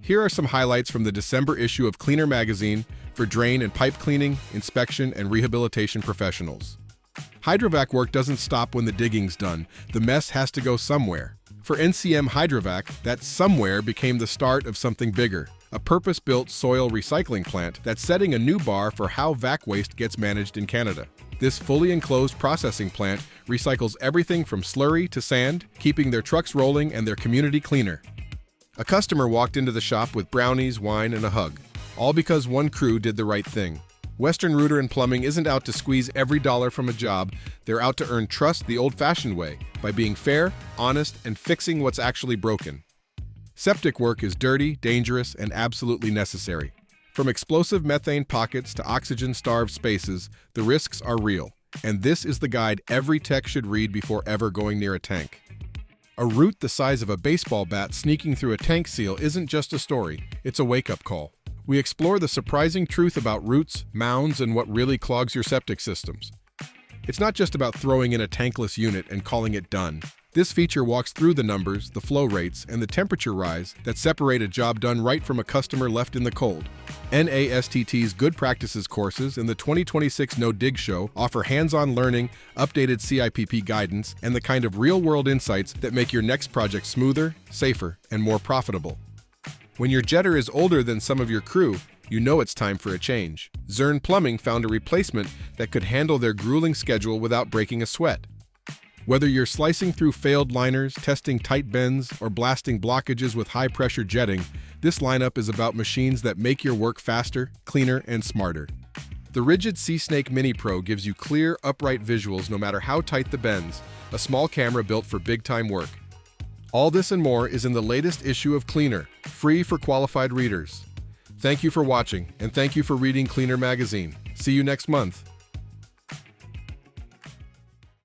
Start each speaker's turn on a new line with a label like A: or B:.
A: Here are some highlights from the December issue of Cleaner magazine for drain and pipe cleaning, inspection, and rehabilitation professionals. Hydrovac work doesn't stop when the digging's done. The mess has to go somewhere. For NCM Hydrovac, that somewhere became the start of something bigger, a purpose-built soil recycling plant that's setting a new bar for how vac waste gets managed in Canada. This fully enclosed processing plant recycles everything from slurry to sand, keeping their trucks rolling and their community cleaner. A customer walked into the shop with brownies, wine, and a hug, all because one crew did the right thing. Western Router and Plumbing isn't out to squeeze every dollar from a job. They're out to earn trust the old-fashioned way, by being fair, honest, and fixing what's actually broken. Septic work is dirty, dangerous, and absolutely necessary. From explosive methane pockets to oxygen-starved spaces, the risks are real. And this is the guide every tech should read before ever going near a tank. A root the size of a baseball bat sneaking through a tank seal isn't just a story, it's a wake-up call. We explore the surprising truth about roots, mounds, and what really clogs your septic systems. It's not just about throwing in a tankless unit and calling it done. This feature walks through the numbers, the flow rates, and the temperature rise that separate a job done right from a customer left in the cold. NASTT's Good Practices courses and the 2026 No Dig Show offer hands-on learning, updated CIPP guidance, and the kind of real-world insights that make your next project smoother, safer, and more profitable. When your jetter is older than some of your crew, you know it's time for a change. Zern Plumbing found a replacement that could handle their grueling schedule without breaking a sweat. Whether you're slicing through failed liners, testing tight bends, or blasting blockages with high-pressure jetting, this lineup is about machines that make your work faster, cleaner, and smarter. The Rigid Sea-Snake Mini Pro gives you clear, upright visuals no matter how tight the bends, a small camera built for big-time work. All this and more is in the latest issue of Cleaner, free for qualified readers. Thank you for watching, and thank you for reading Cleaner magazine. See you next month.